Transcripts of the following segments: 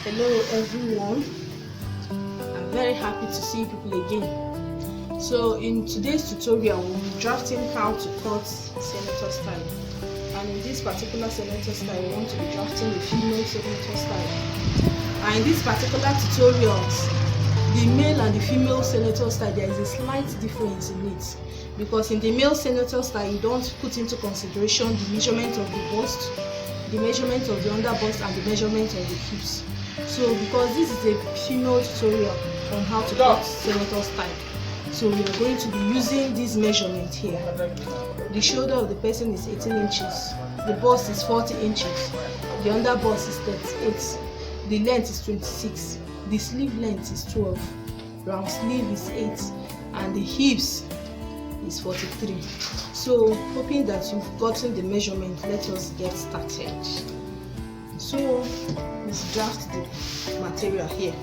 Hello everyone, I'm very happy to see people again. So in today's tutorial we'll be drafting how to cut senator style, and in this particular senator style we want to be drafting a female senator style. And in this particular tutorials, the male and the female senator style, there is a slight difference in it, because in the male senator style you don't put into consideration the measurement of the bust, the measurement of the under bust, and the measurement of the hips. So because this is a female tutorial on how to cut senator style, so we are going to be using this measurement here. The shoulder of the person is 18 inches, the bust is 40 inches, the under bust is 38, the length is 26, the sleeve length is 12, round sleeve is 8, and the hips is 43. So hoping that you've gotten the measurement, let us get started. So let's draft the material here.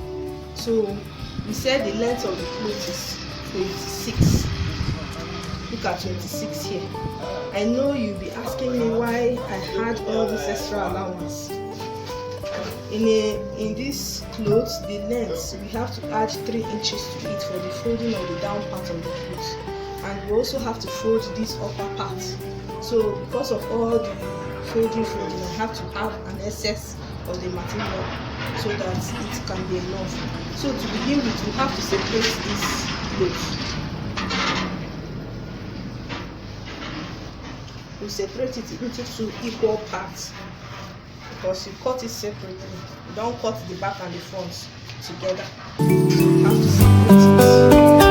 So we said the length of the cloth is 26. Look at 26 here. I know you'll be asking me why I had all this extra allowance. In this clothes, the length, we have to add 3 inches to it for the folding of the down part of the clothes, and we also have to fold this upper part. So because of all the folding, I have to have an excess of the material so that it can be enough. So to begin with, we have to separate this clothes. We separate it into 2 equal parts, because you cut it separately. You don't cut the back and the front together. So you have to separate it.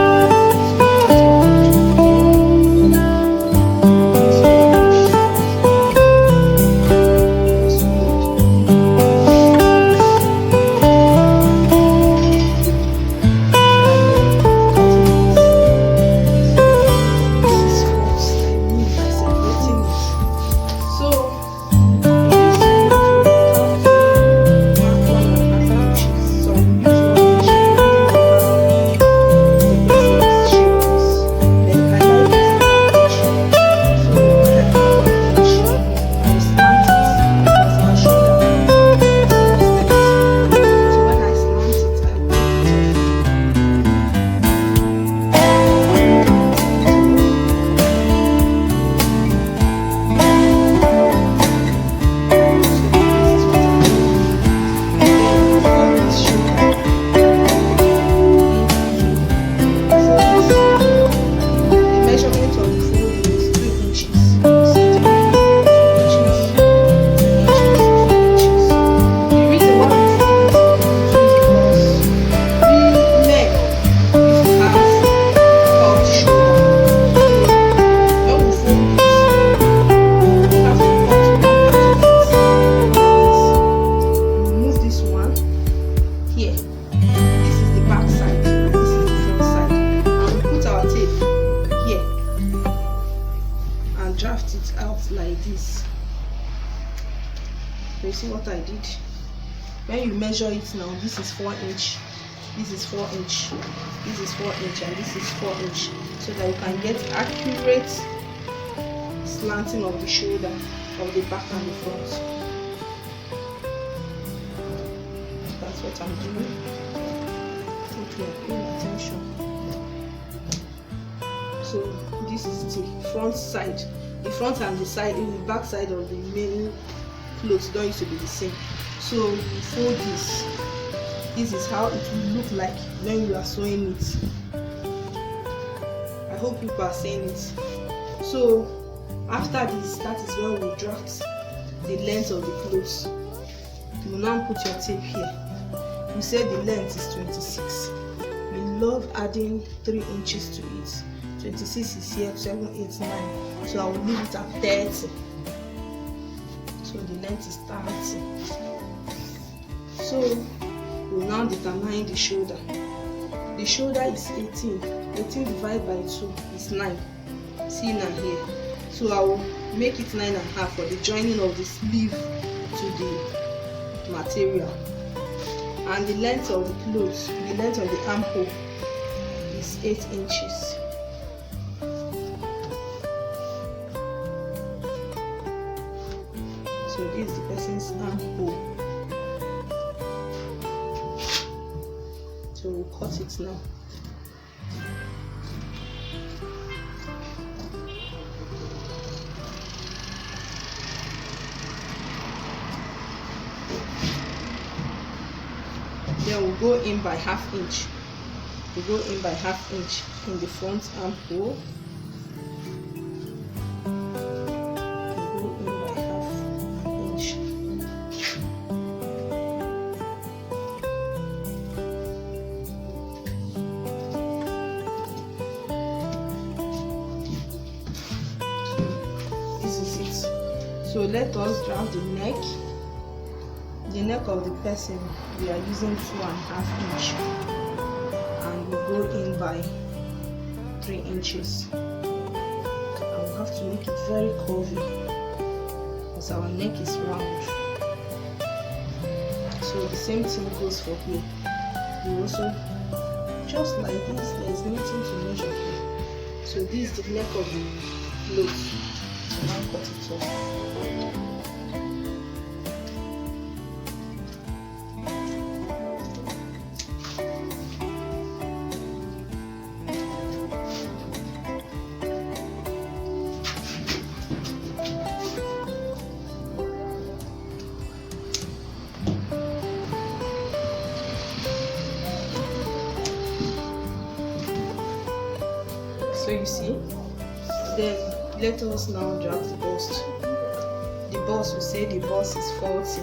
Draft it out like this. You see what I did? When you measure it now, this is 4 inch, this is 4 inch, this is 4 inch, and this is 4 inch, so that you can get accurate slanting of the shoulder, of the back and the front. That's what I'm doing. I think you are paying attention. So this is the front side. The front and the side, in the back side of the main clothes don't used to be the same. So you fold this. This is how it will look like when you are sewing it. I hope people are seeing it. So after this, that is when we draft the length of the clothes. You will now put your tape here. You said the length is 26. We love adding 3 inches to it. 26 is here, 7, 8, 9. So I will leave it at 30. So the length is 30. So we'll now determine the shoulder. The shoulder is 18. 18 divided by 2 is 9. See now here. So I will make it 9.5 for the joining of the sleeve to the material. And the length of the clothes, the length of the armhole is 8 inches. So this is the person's armhole. cut it now. Then we'll go in by ½ inch. We go in by ½ inch in the front armhole. We go in by ½ inch. So this is it. So let us draft the neck. The neck of the person, we are using 2½ inch, and we go in by 3 inches. And we have to make it very curvy because our neck is round. So the same thing goes for here. We also, just like this, there's nothing to measure here. So this is the neck of the clothes. So now cut it off. So you see, then let us now draft the bust. The bust, we say the bust is 40.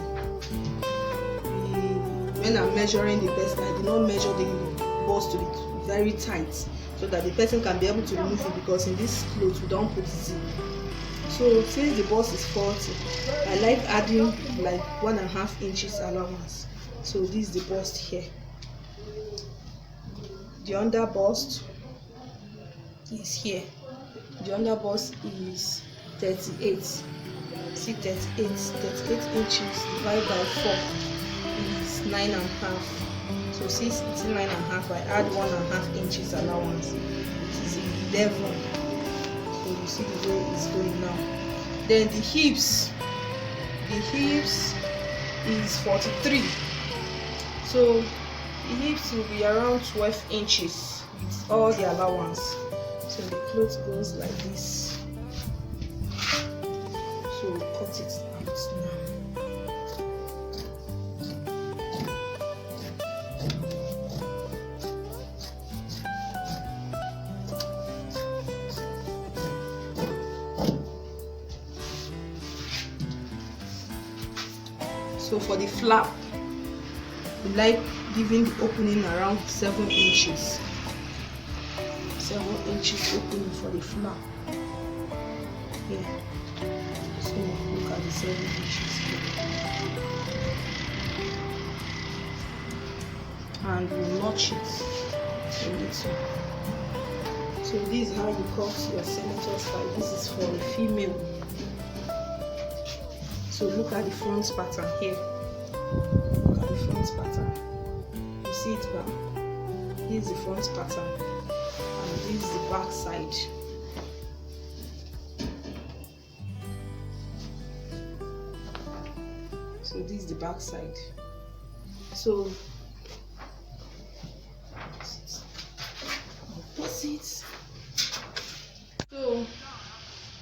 When I'm measuring the person, I did not measure the bust to be very tight so that the person can be able to remove it, because in this clothes we don't put zip. So since the bust is 40, I like adding like 1½ inches allowance. So this is the bust here. The under bust is here. The under bust is 38. See, 38 inches divided by 4 is 9½. So since it's 9½, I add 1½ inches allowance, which is 11. So you see the way it's going now. Then the hips is 43. So the hips will be around 12 inches with all the allowance. So the cloth goes like this. So we'll cut it out now. So for the flap, we like giving the opening around 7 inches. 7 inches opening for the flap. Here. So look at the 7 inches here. And we'll notch it a little. So this is how you cut your senator style. This is for a female. So look at the front pattern here. Look at the front pattern. You see it back? This is the front pattern. And this is the back side. So this is the back side. So opposite. So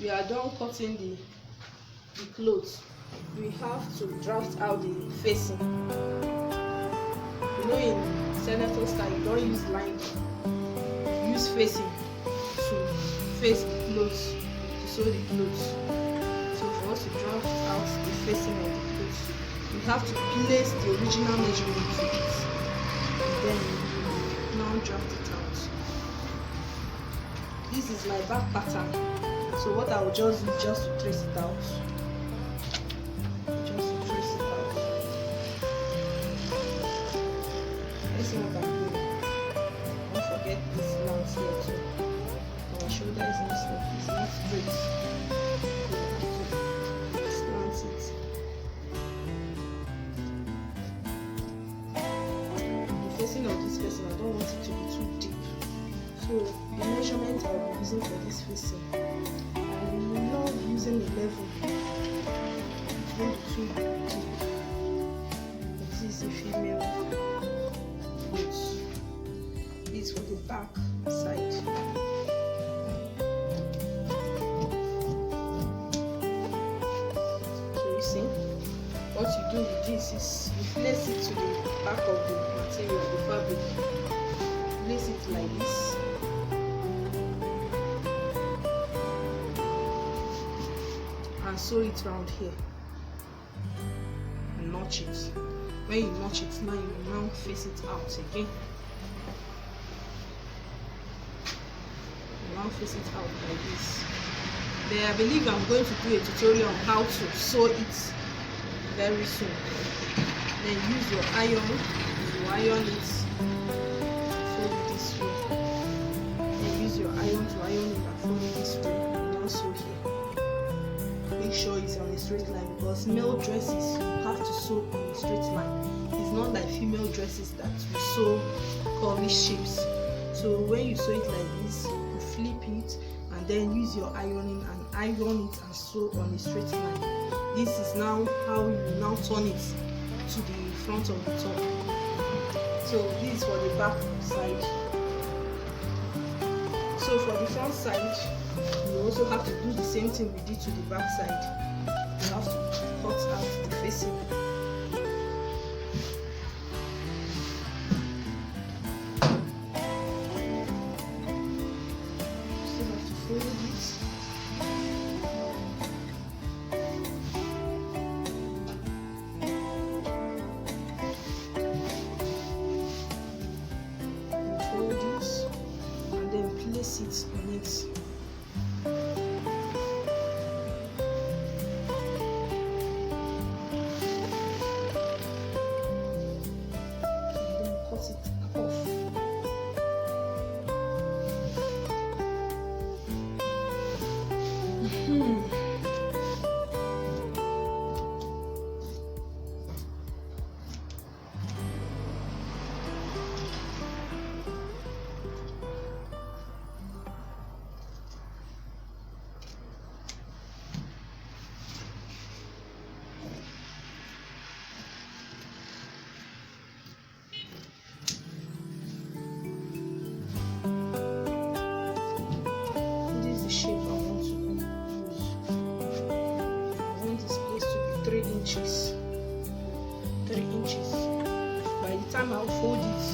we are done cutting the clothes. We have to draft out the facing. You know, in senator style, you don't use line. You use facing to face the clothes, to sew the clothes. So for us to draft out the facing of the clothes, we have to place the original measurement to it. And then we now draft it out. This is my back pattern. So what I will just do is just to trace it out. Don't forget this lance here too. Our shoulder is not straight. Slant it. The facing of this person, I don't want it to be too deep. So the measurement I'll be using for this facing, I love using a level between the two deep. This is a female. using, what you do with this is you place it to the back of the material, the fabric. Place it like this. And sew it round here. And notch it. When you notch it, now you now face it out again. You now face it out like this. Then I believe I'm going to do a tutorial on how to sew it very soon. Then use your iron to iron it. Fold it this way. Then use your iron to iron it and fold it this way. And now sew here. Make sure it's on a straight line, because male dresses you have to sew on a straight line. It's not like female dresses that we sew curvy shapes. So when you sew it like this, you flip it and then use your ironing and iron it and sew on a straight line. This is now how you now turn it to the front of the top. So this is for the back side. So for the front side, you also have to do the same thing we did to the back side. You have to cut out the facing. You still have to fold it. You fold this and then place it on it. Shape I want to use. I want this place to be 3 inches. 3 inches. By the time I'll fold it,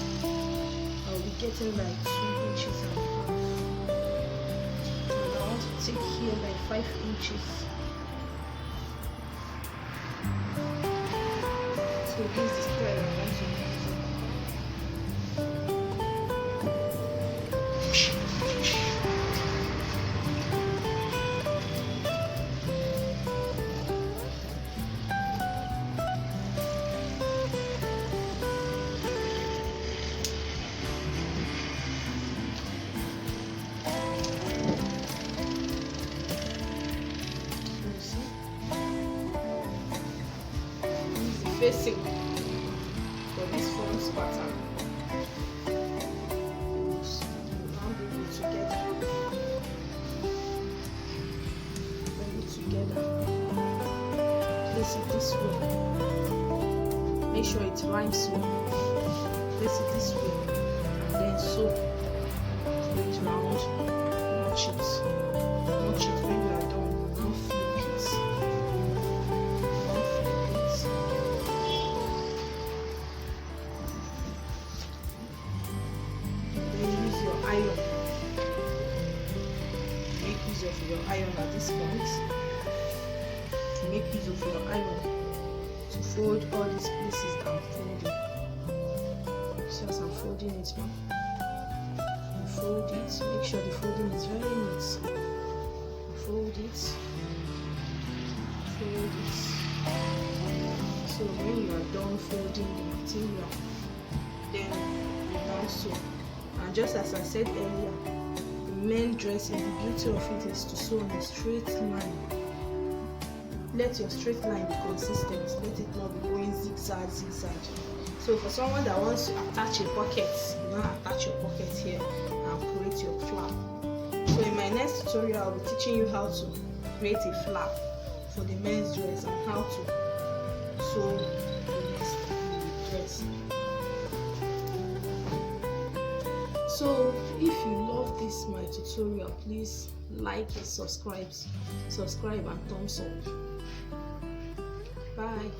I'll be getting like 2 inches and a half. And I want to take here like 5 inches. So this is the thread I want to use. Facing for this front pattern. Now bring it together. Bring it together. Place it this way. Make sure it rhymes well. Place it this way and then sew it round. Notch it. Notch it when you are done. Now flip it. Iron. Make use of your iron at this point. Make use of your iron to fold all these places that I'm folding. So as I'm folding it now, you fold it. Make sure the folding is very neat. Fold it. Fold it. So when you are done folding the material, then you now sew. And just as I said earlier, the men dressing, the beauty of it is to sew on a straight line. Let your straight line be consistent. Let it not be going zigzag, zigzag. So for someone that wants to attach a pocket, you now attach your pocket here and create your flap. So in my next tutorial, I'll be teaching you how to create a flap for the men's dress and how to sew the next dress. So if you love this my tutorial, please like and subscribe and thumbs up. Bye.